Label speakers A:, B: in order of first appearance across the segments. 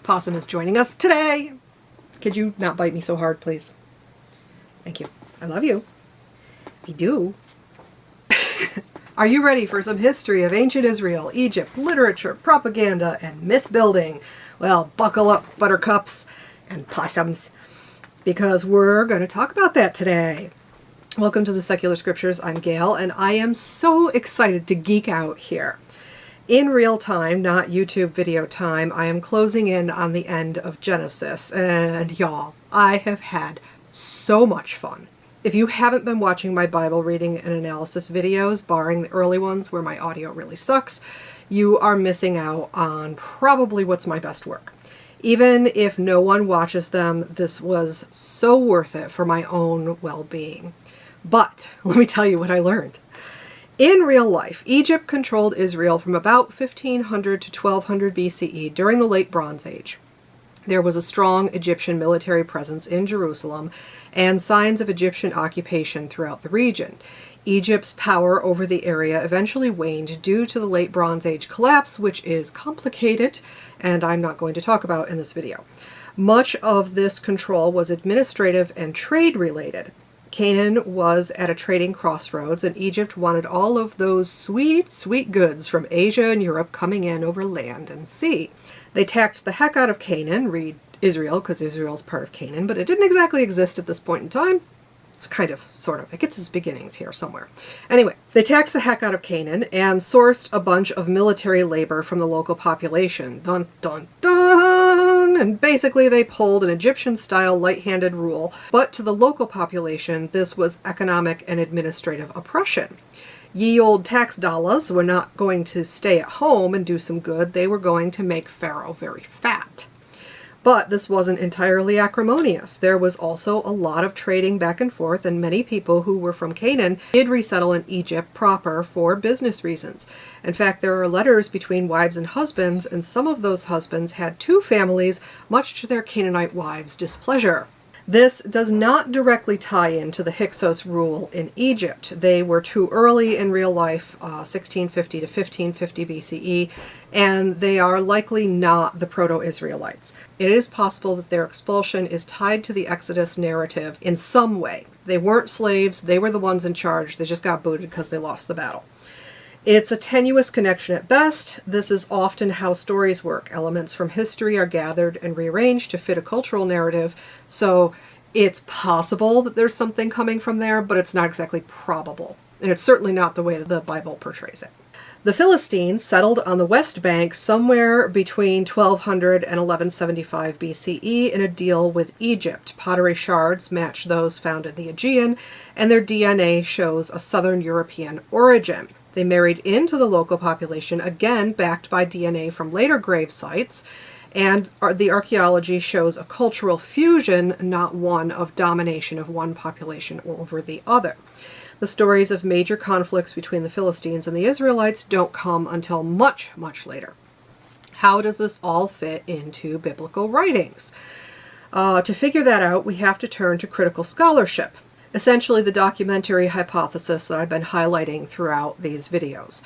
A: Possum is joining us today. Could you not bite me so hard, please? Thank you. I love you. I do. Are you ready for some history of ancient Israel, Egypt, literature, propaganda, and myth building? Well, buckle up, buttercups and possums, because we're going to talk about that today. Welcome to the Secular Scriptures. I'm Gail, and I am so excited to geek out here. In real time, not YouTube video time, I am closing in on the end of Genesis, and y'all, I have had so much fun. If you haven't been watching my Bible reading and analysis videos, barring the early ones where my audio really sucks, you are missing out on probably what's my best work. Even if no one watches them, this was so worth it for my own well-being. But let me tell you what I learned. In real life, Egypt controlled Israel from about 1500 to 1200 BCE during the Late Bronze Age. There was a strong Egyptian military presence in Jerusalem and signs of Egyptian occupation throughout the region. Egypt's power over the area eventually waned due to the Late Bronze Age collapse, which is complicated and I'm not going to talk about in this video. Much of this control was administrative and trade related. Canaan was at a trading crossroads, and Egypt wanted all of those sweet, sweet goods from Asia and Europe coming in over land and sea. They taxed the heck out of Canaan, read Israel, because Israel's part of Canaan, but it didn't exactly exist at this point in time. It's kind of, sort of. It gets its beginnings here somewhere. Anyway, they taxed the heck out of Canaan and sourced a bunch of military labor from the local population. Dun, dun, dun! And basically they pulled an Egyptian-style light-handed rule, but to the local population, this was economic and administrative oppression. Ye old tax dollars were not going to stay at home and do some good. They were going to make Pharaoh very fat. But this wasn't entirely acrimonious. There was also a lot of trading back and forth, and many people who were from Canaan did resettle in Egypt proper for business reasons. In fact, there are letters between wives and husbands, and some of those husbands had two families, much to their Canaanite wives' displeasure. This does not directly tie into the Hyksos rule in Egypt. They were too early in real life, 1650 to 1550 BCE, and they are likely not the Proto-Israelites. It is possible that their expulsion is tied to the Exodus narrative in some way. They weren't slaves, they were the ones in charge, they just got booted because they lost the battle. It's a tenuous connection at best. This is often how stories work. Elements from history are gathered and rearranged to fit a cultural narrative, so it's possible that there's something coming from there, but it's not exactly probable. And it's certainly not the way that the Bible portrays it. The Philistines settled on the West Bank somewhere between 1200 and 1175 BCE in a deal with Egypt. Pottery shards match those found in the Aegean, and their DNA shows a Southern European origin. They married into the local population, again backed by DNA from later grave sites, and the archaeology shows a cultural fusion, not one of domination of one population over the other. The stories of major conflicts between the Philistines and the Israelites don't come until much, much later. How does this all fit into biblical writings? To figure that out, we have to turn to critical scholarship. Essentially the documentary hypothesis that I've been highlighting throughout these videos.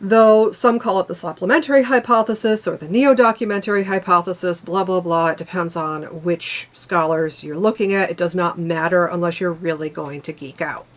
A: Though some call it the supplementary hypothesis or the neo-documentary hypothesis, blah, blah, blah. It depends on which scholars you're looking at. It does not matter unless you're really going to geek out.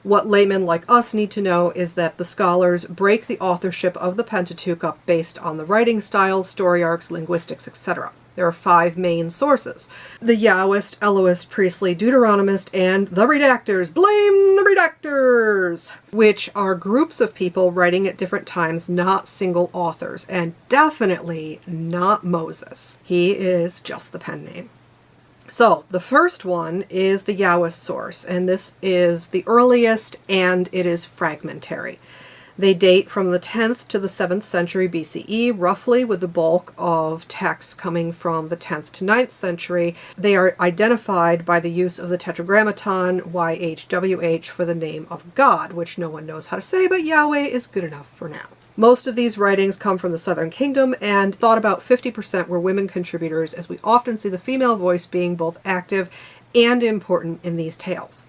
A: What laymen like us need to know is that the scholars break the authorship of the Pentateuch up based on the writing styles, story arcs, linguistics, etc. There are 5 main sources: the Yahwist, Elohist, Priestly, Deuteronomist, and the Redactors. Blame the Redactors! Which are groups of people writing at different times, not single authors, and definitely not Moses. He is just the pen name. So, the first one is the Yahwist source, and this is the earliest, and it is fragmentary. They date from the 10th to the 7th century BCE, roughly, with the bulk of texts coming from the 10th to 9th century. They are identified by the use of the Tetragrammaton YHWH for the name of God, which no one knows how to say, but Yahweh is good enough for now. Most of these writings come from the Southern Kingdom, and thought about 50% were women contributors, as we often see the female voice being both active and important in these tales.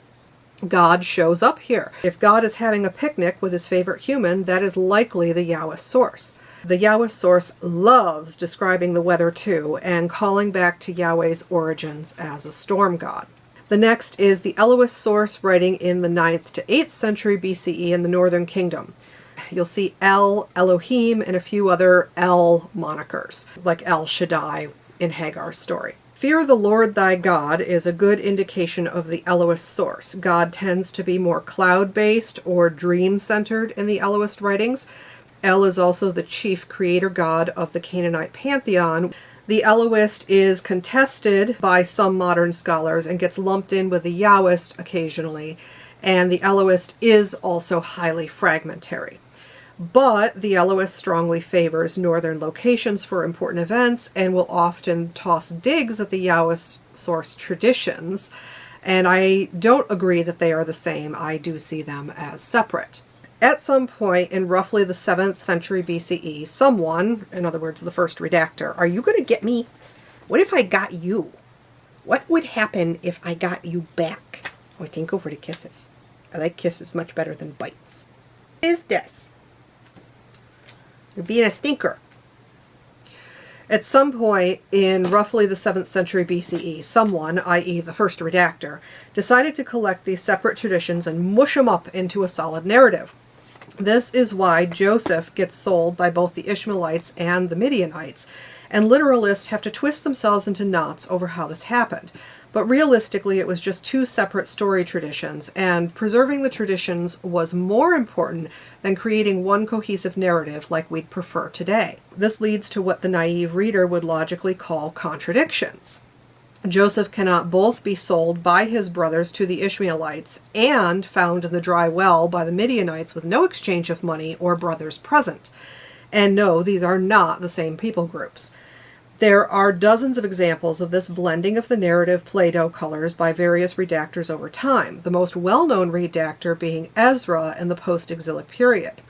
A: God shows up here. If God is having a picnic with his favorite human, that is likely the Yahwist source. The YHWH source loves describing the weather too, and calling back to Yahweh's origins as a storm god. The next is the Elohist source, writing in the 9th to 8th century BCE in the Northern Kingdom. You'll see El, Elohim, and a few other El monikers, like El Shaddai in Hagar's story. Fear the Lord thy God is a good indication of the Elohist source. God tends to be more cloud-based or dream-centered in the Elohist writings. El is also the chief creator god of the Canaanite pantheon. The Elohist is contested by some modern scholars and gets lumped in with the Yahwist occasionally, and the Elohist is also highly fragmentary. But the Elohist strongly favors northern locations for important events and will often toss digs at the Yahwist source traditions, and I don't agree that they are the same. I do see them as separate. At some point in roughly the 7th century BCE, someone, in other words, the first redactor, are you going to get me? What if I got you? What would happen if I got you back? Oh, I think go for the kisses. I like kisses much better than bites. What is this? You're being a stinker. At some point in roughly the 7th century BCE, someone, i.e. the first redactor, decided to collect these separate traditions and mush them up into a solid narrative. This is why Joseph gets sold by both the Ishmaelites and the Midianites, and literalists have to twist themselves into knots over how this happened. But realistically, it was just two separate story traditions, and preserving the traditions was more important than creating one cohesive narrative like we'd prefer today. This leads to what the naive reader would logically call contradictions. Joseph cannot both be sold by his brothers to the Ishmaelites and found in the dry well by the Midianites with no exchange of money or brothers present. And no, these are not the same people groups. There are dozens of examples of this blending of the narrative Play-Doh colors by various redactors over time, the most well-known redactor being Ezra in the post-exilic period.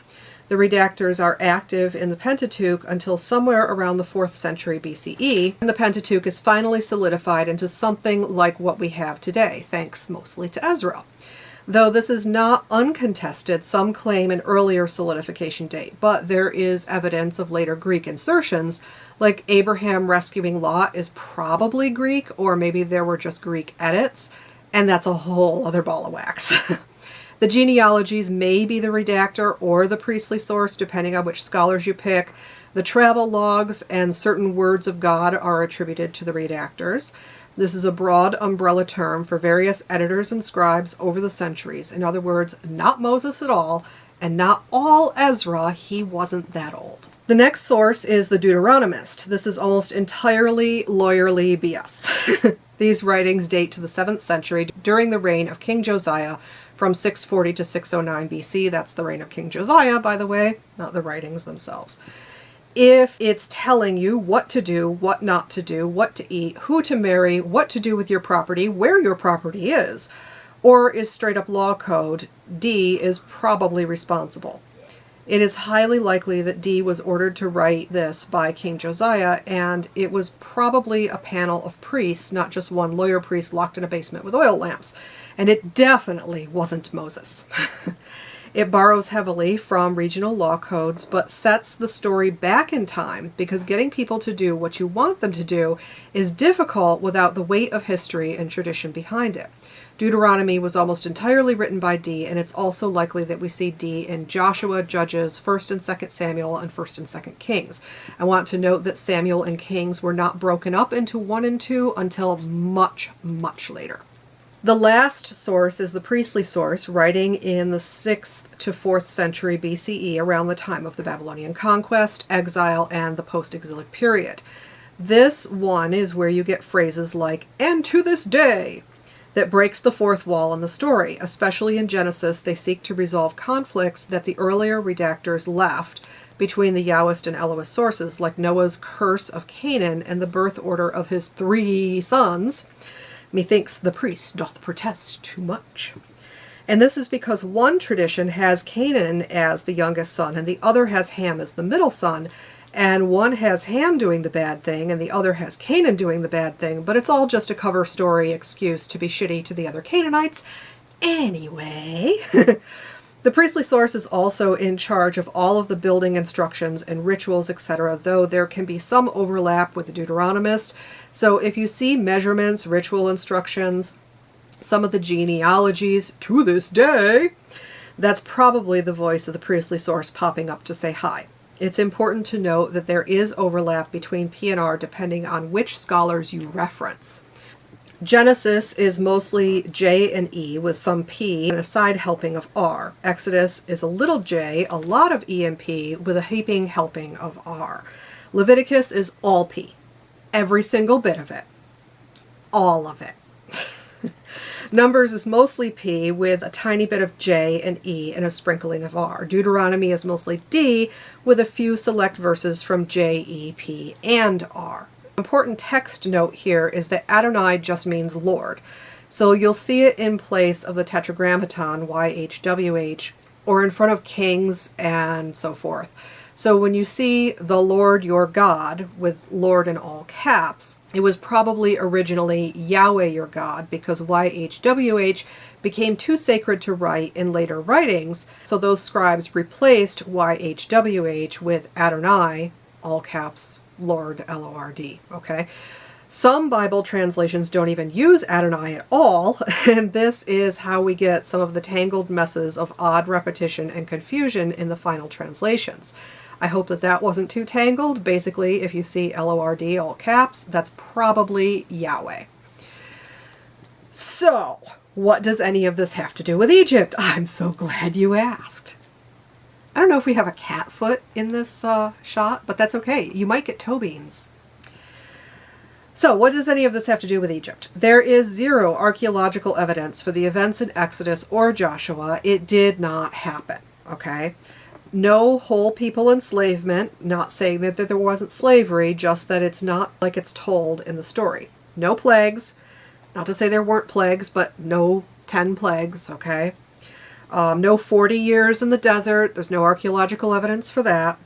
A: The redactors are active in the Pentateuch until somewhere around the 4th century BCE, and the Pentateuch is finally solidified into something like what we have today, thanks mostly to Ezra. Though this is not uncontested, some claim an earlier solidification date, but there is evidence of later Greek insertions, like Abraham rescuing Lot is probably Greek, or maybe there were just Greek edits, and that's a whole other ball of wax. The genealogies may be the redactor or the priestly source, depending on which scholars you pick. The travel logs and certain words of God are attributed to the redactors. This is a broad umbrella term for various editors and scribes over the centuries. In other words, not Moses at all, and not all Ezra. He wasn't that old. The next source is the Deuteronomist. This is almost entirely lawyerly BS. These writings date to the 7th century during the reign of King Josiah, from 640 to 609 BC. That's the reign of King Josiah, by the way, not the writings themselves. If it's telling you what to do, what not to do, what to eat, who to marry, what to do with your property, where your property is, or is straight up law code, D is probably responsible. It is highly likely that D was ordered to write this by King Josiah, and it was probably a panel of priests, not just one lawyer priest locked in a basement with oil lamps. And it definitely wasn't Moses. It borrows heavily from regional law codes, but sets the story back in time because getting people to do what you want them to do is difficult without the weight of history and tradition behind it. Deuteronomy was almost entirely written by D, and it's also likely that we see D in Joshua, Judges, 1st and 2nd Samuel, and 1st and 2nd Kings. I want to note that Samuel and Kings were not broken up into 1 and 2 until much, much later. The last source is the priestly source, writing in the 6th to 4th century BCE, around the time of the Babylonian conquest, exile, and the post-exilic period. This one is where you get phrases like, "and to this day," that breaks the fourth wall in the story. Especially in Genesis, they seek to resolve conflicts that the earlier redactors left between the Yahwist and Elohist sources, like Noah's curse of Canaan and the birth order of his 3 sons. Methinks the priest doth protest too much. And this is because one tradition has Canaan as the youngest son, and the other has Ham as the middle son, and one has Ham doing the bad thing, and the other has Canaan doing the bad thing, but it's all just a cover story excuse to be shitty to the other Canaanites. Anyway, The priestly source is also in charge of all of the building instructions and rituals, etc., though there can be some overlap with the Deuteronomist. So if you see measurements, ritual instructions, some of the genealogies to this day, that's probably the voice of the priestly source popping up to say hi. It's important to note that there is overlap between P and R depending on which scholars you reference. Genesis is mostly J and E with some P and a side helping of R. Exodus is a little J, a lot of E and P with a heaping helping of R. Leviticus is all P. Every single bit of it. All of it. Numbers is mostly P with a tiny bit of J and E and a sprinkling of R. Deuteronomy is mostly D with a few select verses from J, E, P, and R. Important text note here is that Adonai just means Lord. So you'll see it in place of the Tetragrammaton, YHWH, or in front of kings and so forth. So when you see the Lord your God with Lord in all caps, it was probably originally Yahweh your God because YHWH became too sacred to write in later writings, so those scribes replaced YHWH with Adonai, all caps, Lord, L-O-R-D, okay? Some Bible translations don't even use Adonai at all, and this is how we get some of the tangled messes of odd repetition and confusion in the final translations. I hope that that wasn't too tangled. Basically, if you see L-O-R-D, all caps, that's probably Yahweh. So, what does any of this have to do with Egypt? I'm so glad you asked. I don't know if we have a cat foot in this shot, but that's okay. You might get toe beans. So, what does any of this have to do with Egypt? There is zero archaeological evidence for the events in Exodus or Joshua. It did not happen, okay? No whole people enslavement, not saying that there wasn't slavery, just that it's not like it's told in the story. No plagues, not to say there weren't plagues, but no 10 plagues, okay? No 40 years in the desert, there's no archaeological evidence for that.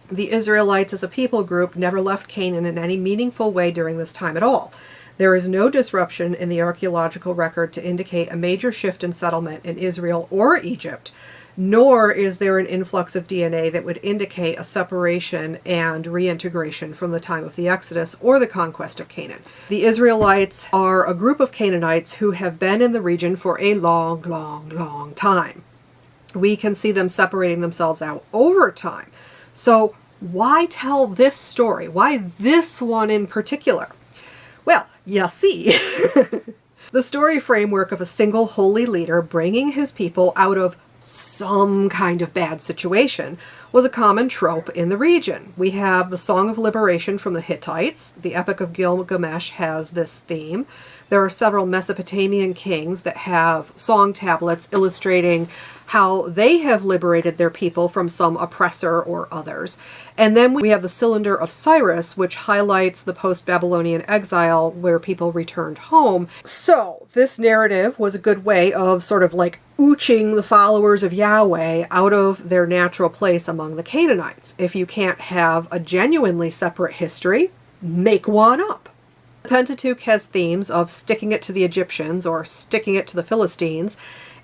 A: The Israelites as a people group never left Canaan in any meaningful way during this time at all. There is no disruption in the archaeological record to indicate a major shift in settlement in Israel or Egypt, nor is there an influx of DNA that would indicate a separation and reintegration from the time of the Exodus or the conquest of Canaan. The Israelites are a group of Canaanites who have been in the region for a long, long, long time. We can see them separating themselves out over time. So why tell this story? Why this one in particular? Well, you see, the story framework of a single holy leader bringing his people out of some kind of bad situation was a common trope in the region. We have the Song of Liberation from the Hittites. The Epic of Gilgamesh has this theme. There are several Mesopotamian kings that have song tablets illustrating how they have liberated their people from some oppressor or others. And then we have the Cylinder of Cyrus, which highlights the post-Babylonian exile where people returned home. So this narrative was a good way of sort of like ooching the followers of Yahweh out of their natural place among the Canaanites. If you can't have a genuinely separate history, make one up. The Pentateuch has themes of sticking it to the Egyptians or sticking it to the Philistines,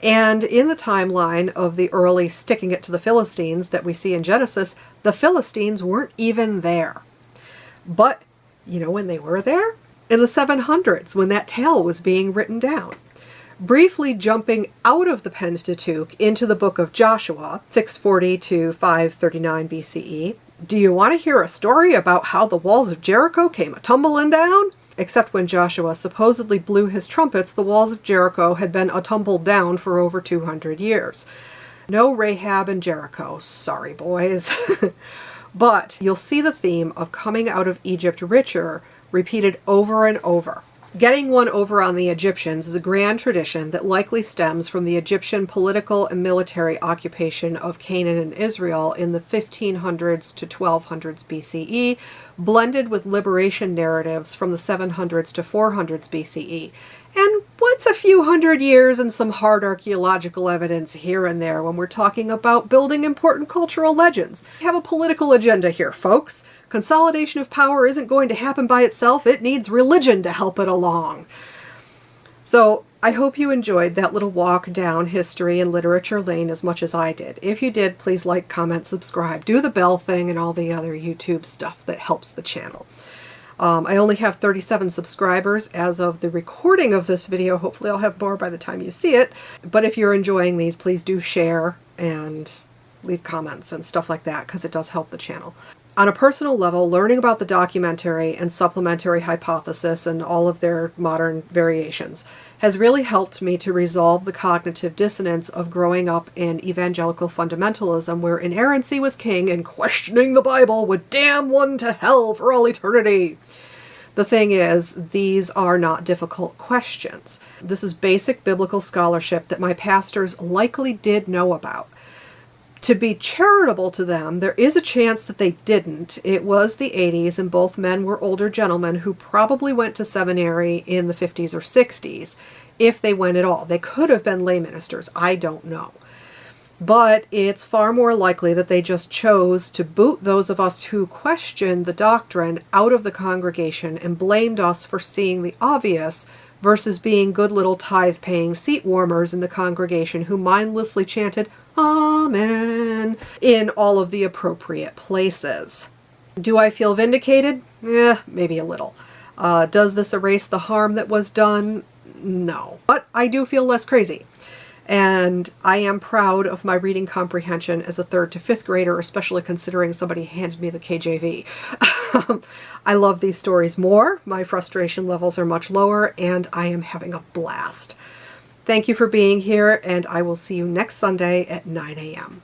A: and in the timeline of the early sticking it to the Philistines that we see in Genesis, the Philistines weren't even there. But, you know when they were there? In the 700s, when that tale was being written down. Briefly jumping out of the Pentateuch into the book of Joshua, 640 to 539 BCE, do you want to hear a story about how the walls of Jericho came a-tumbling down? Except when Joshua supposedly blew his trumpets, the walls of Jericho had been a-tumbled down for over 200 years. No Rahab and Jericho, sorry boys. But you'll see the theme of coming out of Egypt richer repeated over and over. Getting one over on the Egyptians is a grand tradition that likely stems from the Egyptian political and military occupation of Canaan and Israel in the 1500s to 1200s BCE, blended with liberation narratives from the 700s to 400s BCE. And what's a few hundred years and some hard archaeological evidence here and there when we're talking about building important cultural legends? We have a political agenda here, folks. Consolidation of power isn't going to happen by itself. It needs religion to help it along. So I hope you enjoyed that little walk down history and literature lane as much as I did. If you did, please like, comment, subscribe, do the bell thing and all the other YouTube stuff that helps the channel. I only have 37 subscribers as of the recording of this video. Hopefully I'll have more by the time you see it. But if you're enjoying these, please do share and leave comments and stuff like that, because it does help the channel. On a personal level, learning about the documentary and supplementary hypothesis and all of their modern variations has really helped me to resolve the cognitive dissonance of growing up in evangelical fundamentalism, where inerrancy was king and questioning the Bible would damn one to hell for all eternity. The thing is, these are not difficult questions. This is basic biblical scholarship that my pastors likely did know about. To be charitable to them, there is a chance that they didn't. It was the 80s, and both men were older gentlemen who probably went to seminary in the 50s or 60s, if they went at all. They could have been lay ministers. I don't know. But it's far more likely that they just chose to boot those of us who questioned the doctrine out of the congregation and blamed us for seeing the obvious, versus being good little tithe-paying seat warmers in the congregation who mindlessly chanted Amen in all of the appropriate places. Do I feel vindicated? Maybe a little. Does this erase the harm that was done? No. But I do feel less crazy. And I am proud of my reading comprehension as a 3rd to 5th grader, especially considering somebody handed me the KJV. I love these stories more. My frustration levels are much lower, and I am having a blast. Thank you for being here, and I will see you next Sunday at 9 a.m.